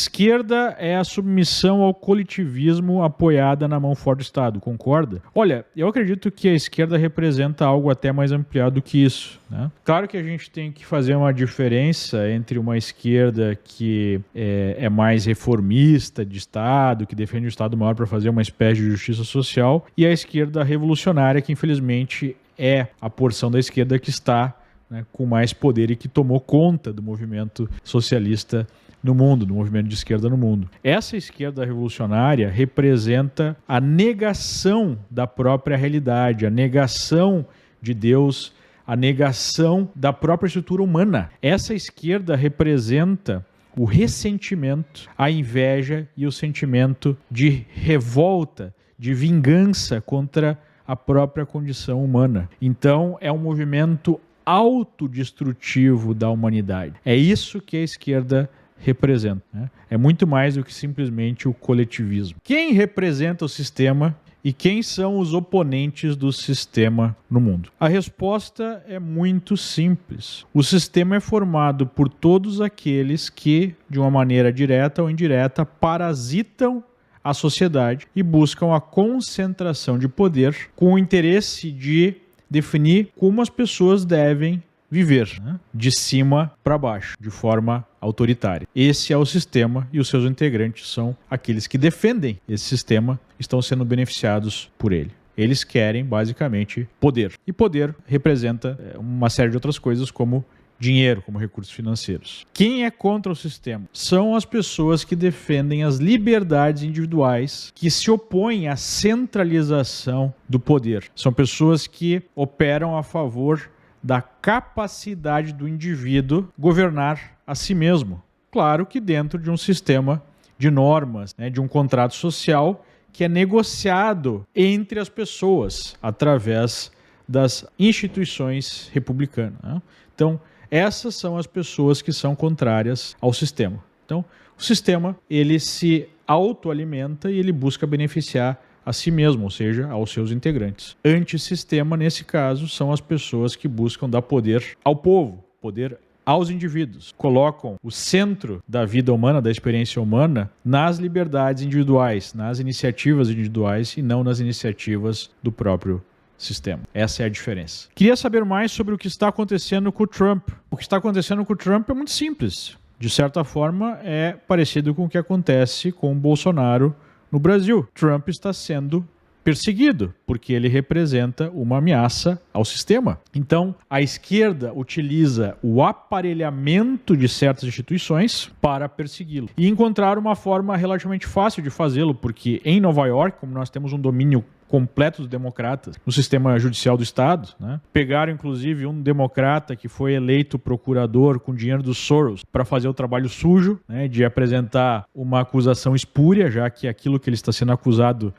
Esquerda é a submissão ao coletivismo apoiada na mão forte do Estado, concorda? Olha, eu acredito que a esquerda representa algo até mais ampliado do que isso, né? Claro que a gente tem que fazer uma diferença entre uma esquerda que é mais reformista de Estado, que defende o Estado maior para fazer uma espécie de justiça social, e a esquerda revolucionária, que infelizmente é a porção da esquerda que está, né, com mais poder e que tomou conta do movimento socialista no mundo, do movimento de esquerda no mundo. Essa esquerda revolucionária representa a negação da própria realidade, a negação de Deus, a negação da própria estrutura humana. Essa esquerda representa o ressentimento, a inveja e o sentimento de revolta, de vingança contra a própria condição humana. Então, é um movimento autodestrutivo da humanidade. É isso que a esquerda representa, né? É muito mais do que simplesmente o coletivismo. Quem representa o sistema e quem são os oponentes do sistema no mundo? A resposta é muito simples. O sistema é formado por todos aqueles que, de uma maneira direta ou indireta, parasitam a sociedade e buscam a concentração de poder com o interesse de definir como as pessoas devem viver, né? De cima para baixo, de forma autoritária. Esse é o sistema e os seus integrantes são aqueles que defendem esse sistema, estão sendo beneficiados por ele. Eles querem, basicamente, poder. E poder representa uma série de outras coisas, como dinheiro, como recursos financeiros. Quem é contra o sistema? São as pessoas que defendem as liberdades individuais, que se opõem à centralização do poder. São pessoas que operam a favor da capacidade do indivíduo governar a si mesmo. Claro que dentro de um sistema de normas, né, de um contrato social que é negociado entre as pessoas através das instituições republicanas, né? Então, essas são as pessoas que são contrárias ao sistema. Então, o sistema, ele se autoalimenta e ele busca beneficiar a si mesmo, ou seja, aos seus integrantes. Antissistema, nesse caso, são as pessoas que buscam dar poder ao povo, poder aos indivíduos. Colocam o centro da vida humana, da experiência humana, nas liberdades individuais, nas iniciativas individuais e não nas iniciativas do próprio sistema. Essa é a diferença. Queria saber mais sobre o que está acontecendo com o Trump. O que está acontecendo com o Trump é muito simples. De certa forma, é parecido com o que acontece com o Bolsonaro no Brasil. Trump está sendo perseguido porque ele representa uma ameaça ao sistema. Então, a esquerda utiliza o aparelhamento de certas instituições para persegui-lo. E encontrar uma forma relativamente fácil de fazê-lo, porque em Nova York, como nós temos um domínio completo dos democratas no sistema judicial do Estado, né? Pegaram, inclusive, um democrata que foi eleito procurador com dinheiro dos Soros para fazer o trabalho sujo, né? De apresentar uma acusação espúria, já que aquilo que ele está sendo acusado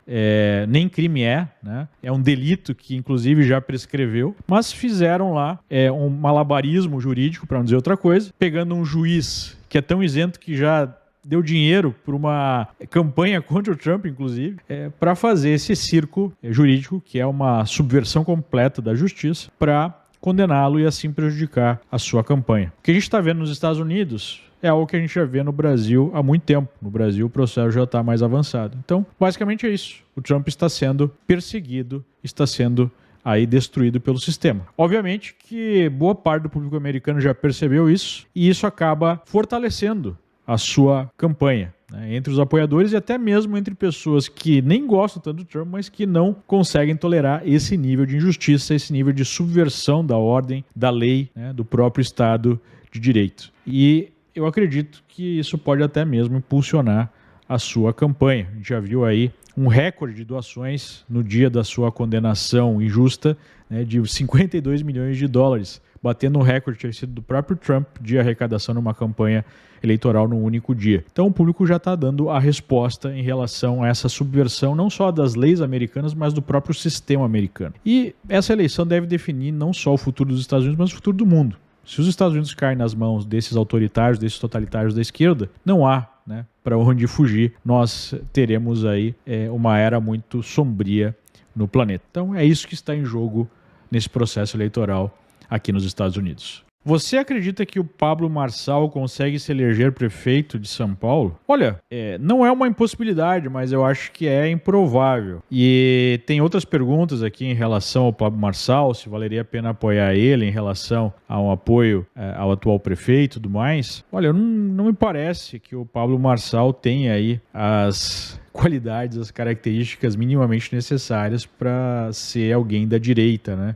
nem crime né? É um delito que, inclusive, já prescreveu, mas fizeram lá um malabarismo jurídico, para não dizer outra coisa, pegando um juiz que é tão isento que já deu dinheiro para uma campanha contra o Trump, inclusive, para fazer esse circo jurídico, que é uma subversão completa da justiça, para condená-lo e assim prejudicar a sua campanha. O que a gente está vendo nos Estados Unidos é algo que a gente já vê no Brasil há muito tempo. No Brasil o processo já está mais avançado. Então, basicamente é isso. O Trump está sendo perseguido, está sendo aí destruído pelo sistema. Obviamente que boa parte do público americano já percebeu isso e isso acaba fortalecendo a sua campanha, né, entre os apoiadores e até mesmo entre pessoas que nem gostam tanto do Trump, mas que não conseguem tolerar esse nível de injustiça, esse nível de subversão da ordem, da lei, né, do próprio Estado de Direito. E eu acredito que isso pode até mesmo impulsionar a sua campanha. A gente já viu aí um recorde de doações no dia da sua condenação injusta, né, de 52 milhões de dólares, batendo o recorde que tinha sido do próprio Trump de arrecadação numa campanha eleitoral num único dia. Então o público já está dando a resposta em relação a essa subversão, não só das leis americanas, mas do próprio sistema americano. E essa eleição deve definir não só o futuro dos Estados Unidos, mas o futuro do mundo. Se os Estados Unidos caem nas mãos desses autoritários, desses totalitários da esquerda, não há, né, para onde fugir. Nós teremos aí uma era muito sombria no planeta. Então é isso que está em jogo nesse processo eleitoral aqui nos Estados Unidos. Você acredita que o Pablo Marçal consegue se eleger prefeito de São Paulo? Olha, não é uma impossibilidade, mas eu acho que é improvável. E tem outras perguntas aqui em relação ao Pablo Marçal, se valeria a pena apoiar ele em relação ao apoio ao atual prefeito e tudo mais. Olha, não me parece que o Pablo Marçal tenha aí as qualidades, as características minimamente necessárias para ser alguém da direita, né?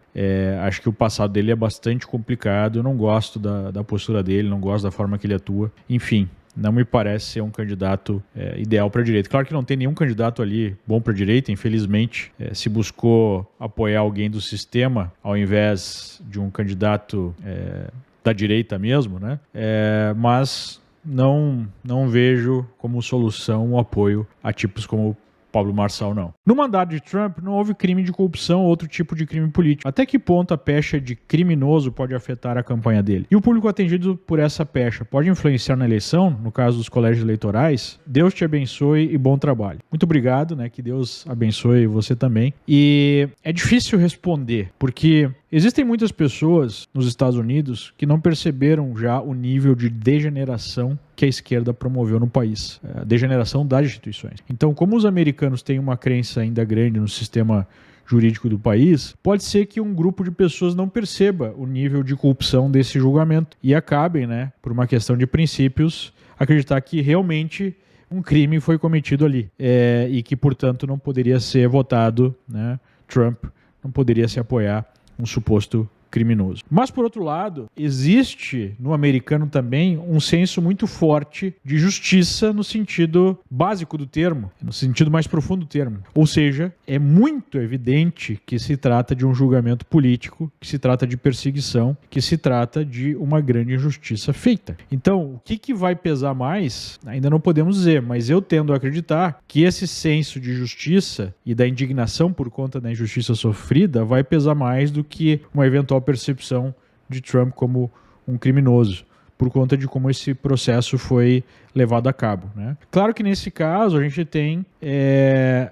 Acho que o passado dele é bastante complicado, eu não gosto da postura dele, não gosto da forma que ele atua. Enfim, não me parece ser um candidato ideal para a direita. Claro que não tem nenhum candidato ali bom para a direita, infelizmente. Se buscou apoiar alguém do sistema ao invés de um candidato da direita mesmo, né? Mas não vejo como solução o apoio a tipos como Pablo Marçal, não. No mandato de Trump, não houve crime de corrupção ou outro tipo de crime político. Até que ponto a pecha de criminoso pode afetar a campanha dele? E o público atendido por essa pecha pode influenciar na eleição, no caso dos colégios eleitorais? Deus te abençoe e bom trabalho. Muito obrigado, né? Que Deus abençoe você também. E é difícil responder, porque existem muitas pessoas nos Estados Unidos que não perceberam já o nível de degeneração que a esquerda promoveu no país. A degeneração das instituições. Então, como os americanos têm uma crença ainda grande no sistema jurídico do país, pode ser que um grupo de pessoas não perceba o nível de corrupção desse julgamento e acabem, né, por uma questão de princípios, acreditar que realmente um crime foi cometido ali e que, portanto, não poderia ser votado, né, Trump não poderia se apoiar um suposto criminoso. Mas, por outro lado, existe no americano também um senso muito forte de justiça no sentido básico do termo, no sentido mais profundo do termo. Ou seja, é muito evidente que se trata de um julgamento político, que se trata de perseguição, que se trata de uma grande injustiça feita. Então, o que vai pesar mais, ainda não podemos dizer, mas eu tendo a acreditar que esse senso de justiça e da indignação por conta da injustiça sofrida vai pesar mais do que uma eventual percepção de Trump como um criminoso, por conta de como esse processo foi levado a cabo, né? Claro que nesse caso a gente tem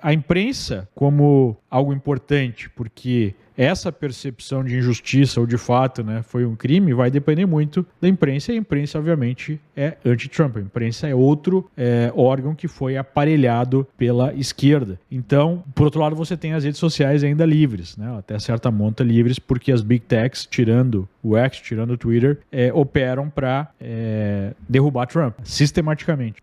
a imprensa como algo importante, porque essa percepção de injustiça ou de fato, né, foi um crime, vai depender muito da imprensa, e a imprensa obviamente é anti-Trump. A imprensa é outro órgão que foi aparelhado pela esquerda. Então, por outro lado, você tem as redes sociais ainda livres, né, até certa monta livres, porque as big techs, tirando o X, tirando o Twitter, operam para derrubar Trump sistematicamente.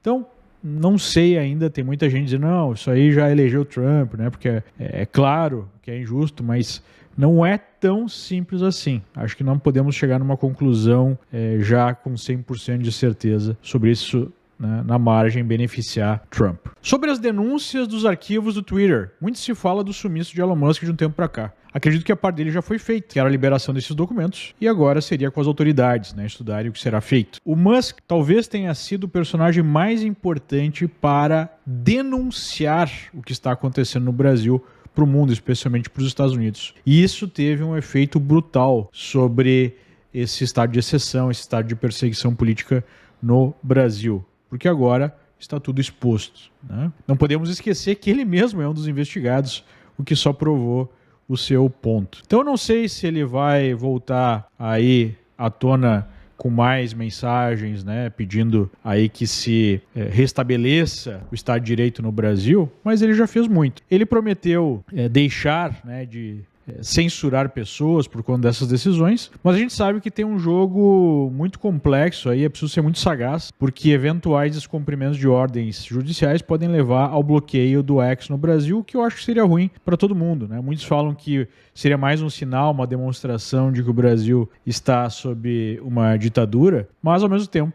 Então, não sei ainda, tem muita gente dizendo, não, isso aí já elegeu Trump, né? Porque é claro que é injusto, mas não é tão simples assim. Acho que não podemos chegar numa conclusão já com 100% de certeza sobre isso, né, na margem beneficiar Trump. Sobre as denúncias dos arquivos do Twitter, muito se fala do sumiço de Elon Musk de um tempo para cá. Acredito que a parte dele já foi feita, que era a liberação desses documentos, e agora seria com as autoridades, né, estudarem o que será feito. O Musk talvez tenha sido o personagem mais importante para denunciar o que está acontecendo no Brasil para o mundo, especialmente para os Estados Unidos. E isso teve um efeito brutal sobre esse estado de exceção, esse estado de perseguição política no Brasil, porque agora está tudo exposto, né? Não podemos esquecer que ele mesmo é um dos investigados, o que só provou o seu ponto. Então eu não sei se ele vai voltar aí à tona com mais mensagens, né, pedindo aí que se restabeleça o Estado de Direito no Brasil, mas ele já fez muito. Ele prometeu deixar, né, de censurar pessoas por conta dessas decisões, mas a gente sabe que tem um jogo muito complexo aí, é preciso ser muito sagaz, porque eventuais descumprimentos de ordens judiciais podem levar ao bloqueio do X no Brasil, o que eu acho que seria ruim para todo mundo, né? Muitos falam que seria mais um sinal, uma demonstração de que o Brasil está sob uma ditadura, mas ao mesmo tempo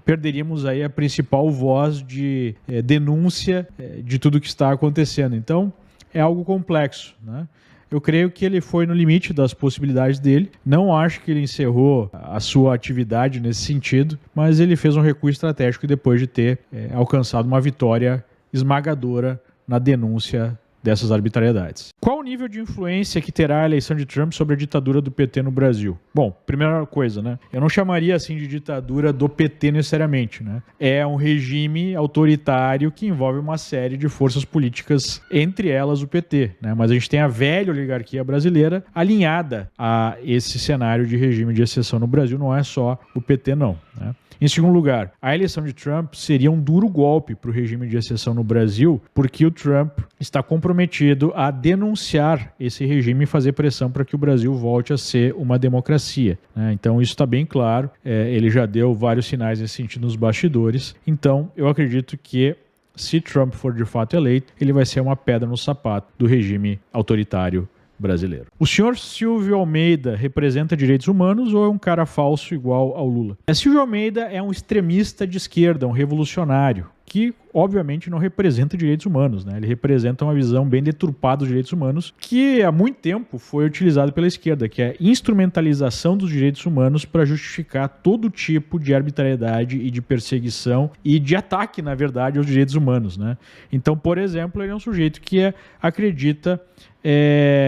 perderíamos aí a principal voz de denúncia de tudo que está acontecendo. Então é algo complexo, né? Eu creio que ele foi no limite das possibilidades dele. Não acho que ele encerrou a sua atividade nesse sentido, mas ele fez um recuo estratégico depois de ter alcançado uma vitória esmagadora na denúncia dessas arbitrariedades. Qual o nível de influência que terá a eleição de Trump sobre a ditadura do PT no Brasil? Bom, primeira coisa, né? Eu não chamaria assim de ditadura do PT necessariamente, né? É um regime autoritário que envolve uma série de forças políticas, entre elas o PT, né? Mas a gente tem a velha oligarquia brasileira alinhada a esse cenário de regime de exceção no Brasil, não é só o PT não, né? Em segundo lugar, a eleição de Trump seria um duro golpe para o regime de exceção no Brasil, porque o Trump está comprometido a denunciar esse regime e fazer pressão para que o Brasil volte a ser uma democracia, né? Então isso está bem claro, ele já deu vários sinais nesse sentido nos bastidores, então eu acredito que se Trump for de fato eleito, ele vai ser uma pedra no sapato do regime autoritário brasileiro. O senhor Silvio Almeida representa direitos humanos ou é um cara falso igual ao Lula? Silvio Almeida é um extremista de esquerda, um revolucionário, que obviamente não representa direitos humanos, né? Ele representa uma visão bem deturpada dos direitos humanos que há muito tempo foi utilizada pela esquerda, que é a instrumentalização dos direitos humanos para justificar todo tipo de arbitrariedade e de perseguição e de ataque, na verdade, aos direitos humanos, né? Então, por exemplo, ele é um sujeito que acredita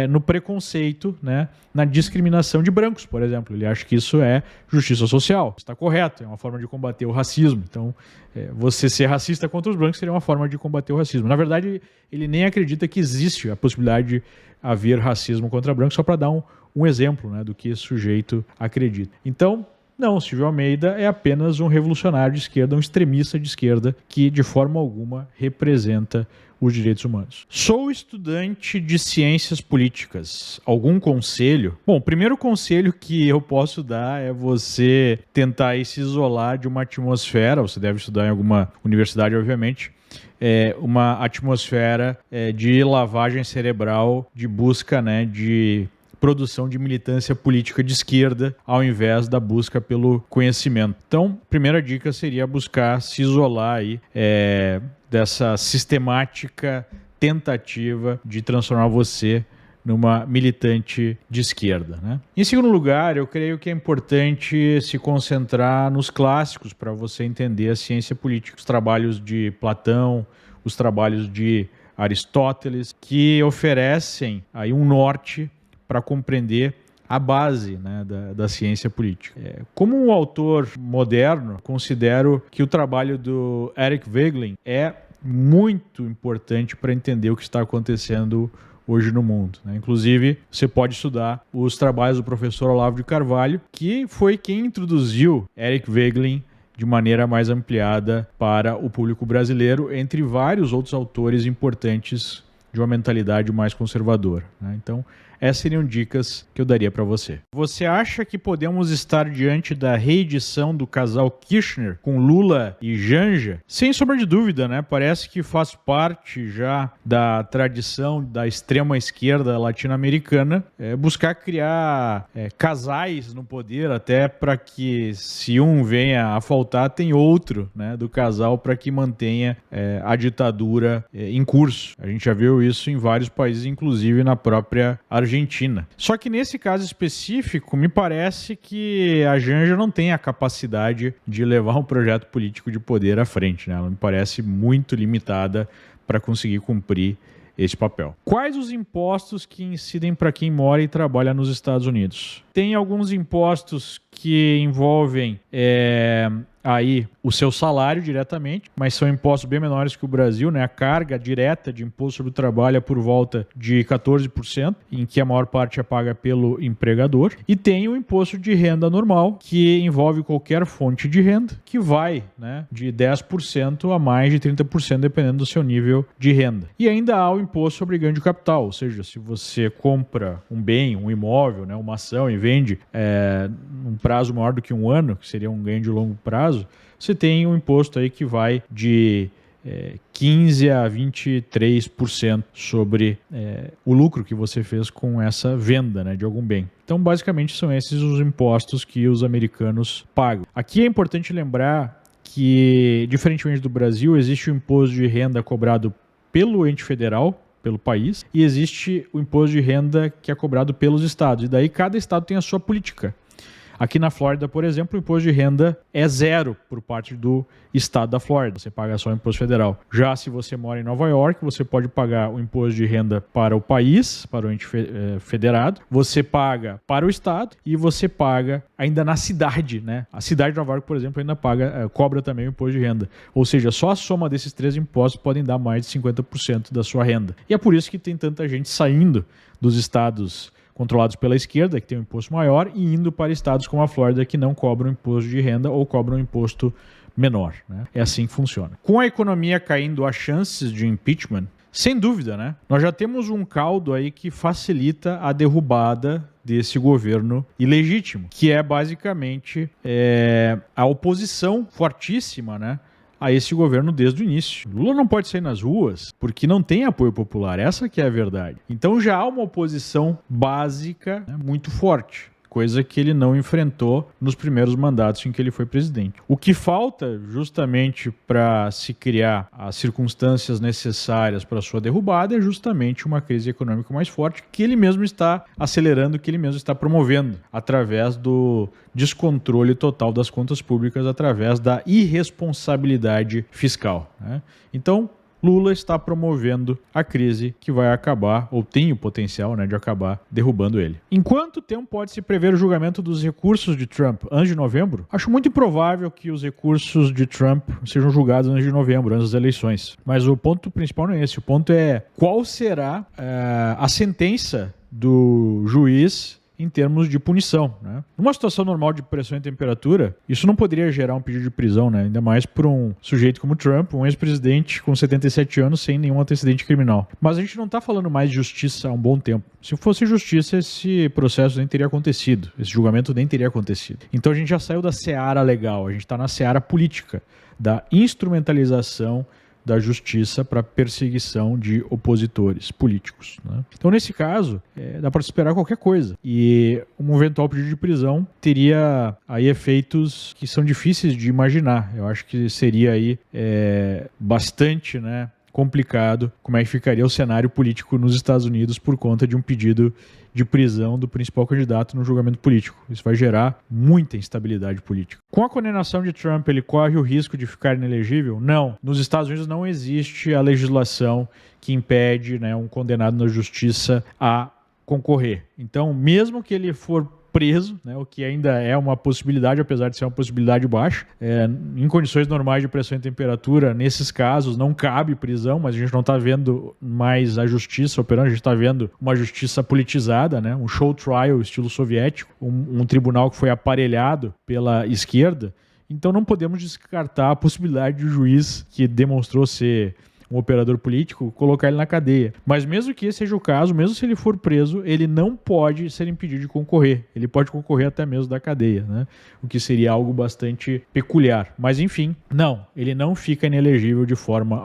no preconceito, né, na discriminação de brancos, por exemplo. Ele acha que isso é justiça social. Está correto, é uma forma de combater o racismo. Então, você ser racista contra os brancos seria uma forma de combater o racismo. Na verdade, ele nem acredita que existe a possibilidade de haver racismo contra brancos, só para dar um exemplo, né, do que esse sujeito acredita. Então, não, Silvio Almeida é apenas um revolucionário de esquerda, um extremista de esquerda que, de forma alguma, representa os direitos humanos. Sou estudante de ciências políticas. Algum conselho? Bom, o primeiro conselho que eu posso dar é você tentar se isolar de uma atmosfera, você deve estudar em alguma universidade, obviamente, uma atmosfera de lavagem cerebral, de busca, né, de produção de militância política de esquerda ao invés da busca pelo conhecimento. Então, primeira dica seria buscar se isolar aí, dessa sistemática tentativa de transformar você numa militante de esquerda, né? Em segundo lugar, eu creio que é importante se concentrar nos clássicos para você entender a ciência política, os trabalhos de Platão, os trabalhos de Aristóteles, que oferecem aí um norte para compreender a base, né, da ciência política. Como um autor moderno, considero que o trabalho do Eric Voegelin é muito importante para entender o que está acontecendo hoje no mundo, né? Inclusive, você pode estudar os trabalhos do professor Olavo de Carvalho, que foi quem introduziu Eric Voegelin de maneira mais ampliada para o público brasileiro, entre vários outros autores importantes de uma mentalidade mais conservadora, né? Então, essas seriam dicas que eu daria para você. Você acha que podemos estar diante da reedição do casal Kirchner com Lula e Janja? Sem sombra de dúvida, né? Parece que faz parte já da tradição da extrema esquerda latino-americana buscar criar casais no poder, até para que, se um venha a faltar, tem outro, né, do casal para que mantenha a ditadura em curso. A gente já viu isso em vários países, inclusive na própria Argentina. Só que nesse caso específico, me parece que a Janja não tem a capacidade de levar um projeto político de poder à frente, né? Ela me parece muito limitada para conseguir cumprir esse papel. Quais os impostos que incidem para quem mora e trabalha nos Estados Unidos? Tem alguns impostos que envolvem aí o seu salário diretamente, mas são impostos bem menores que o Brasil, né? A carga direta de imposto sobre o trabalho é por volta de 14%, em que a maior parte é paga pelo empregador. E tem o imposto de renda normal, que envolve qualquer fonte de renda, que vai, né, de 10% a mais de 30%, dependendo do seu nível de renda. E ainda há o imposto sobre ganho de capital, ou seja, se você compra um bem, um imóvel, né, uma ação e vende num prazo maior do que um ano, que seria um ganho de longo prazo, você tem um imposto aí que vai de 15% a 23% sobre o lucro que você fez com essa venda, né, de algum bem. Então, basicamente, são esses os impostos que os americanos pagam. Aqui é importante lembrar que, diferentemente do Brasil, existe o imposto de renda cobrado pelo ente federal, pelo país, e existe o imposto de renda que é cobrado pelos estados. E daí cada estado tem a sua política. Aqui na Flórida, por exemplo, o imposto de renda é zero por parte do estado da Flórida. Você paga só o imposto federal. Já se você mora em Nova York, você pode pagar o imposto de renda para o país, para o ente federado. Você paga para o estado e você paga ainda na cidade, né? A cidade de Nova York, por exemplo, ainda cobra também o imposto de renda. Ou seja, só a soma desses 3 impostos podem dar mais de 50% da sua renda. E é por isso que tem tanta gente saindo dos estados controlados pela esquerda, que tem um imposto maior, e indo para estados como a Flórida, que não cobram imposto de renda ou cobram imposto menor, né? É assim que funciona. Com a economia caindo, há chances de impeachment? Sem dúvida, né? Nós já temos um caldo aí que facilita a derrubada desse governo ilegítimo, que é basicamente a oposição fortíssima, né, a esse governo desde o início. Lula não pode sair nas ruas porque não tem apoio popular, essa que é a verdade. Então já há uma oposição básica, né, muito forte, coisa que ele não enfrentou nos primeiros mandatos em que ele foi presidente. O que falta justamente para se criar as circunstâncias necessárias para sua derrubada é justamente uma crise econômica mais forte que ele mesmo está acelerando, que ele mesmo está promovendo através do descontrole total das contas públicas, através da irresponsabilidade fiscal, né? Então, Lula está promovendo a crise que vai acabar, ou tem o potencial, né, de acabar derrubando ele. Em quanto tempo pode se prever o julgamento dos recursos de Trump? Antes de novembro? Acho muito improvável que os recursos de Trump sejam julgados antes de novembro, antes das eleições. Mas o ponto principal não é esse. O ponto é qual será a sentença do juiz em termos de punição, né? Numa situação normal de pressão e temperatura, isso não poderia gerar um pedido de prisão, né? Ainda mais por um sujeito como Trump, um ex-presidente com 77 anos sem nenhum antecedente criminal. Mas a gente não está falando mais de justiça há um bom tempo. Se fosse justiça, esse processo nem teria acontecido, esse julgamento nem teria acontecido. Então a gente já saiu da seara legal, a gente está na seara política, da instrumentalização da justiça para perseguição de opositores políticos, né? Então, nesse caso, dá para esperar qualquer coisa. E um eventual pedido de prisão teria aí efeitos que são difíceis de imaginar. Eu acho que seria aí bastante, né, complicado como é que ficaria o cenário político nos Estados Unidos por conta de um pedido de prisão do principal candidato no julgamento político. Isso vai gerar muita instabilidade política. Com a condenação de Trump, ele corre o risco de ficar inelegível? Não. Nos Estados Unidos não existe a legislação que impede, né, um condenado na justiça a concorrer. Então, mesmo que ele for preso, né, o que ainda é uma possibilidade, apesar de ser uma possibilidade baixa. Em condições normais de pressão e temperatura, nesses casos, não cabe prisão, mas a gente não está vendo mais a justiça operando, a gente está vendo uma justiça politizada, né, um show trial estilo soviético, um tribunal que foi aparelhado pela esquerda. Então não podemos descartar a possibilidade de o juiz que demonstrou ser um operador político, colocar ele na cadeia. Mas mesmo que esse seja o caso, mesmo se ele for preso, ele não pode ser impedido de concorrer. Ele pode concorrer até mesmo da cadeia, né? O que seria algo bastante peculiar. Mas enfim, não, ele não fica inelegível de forma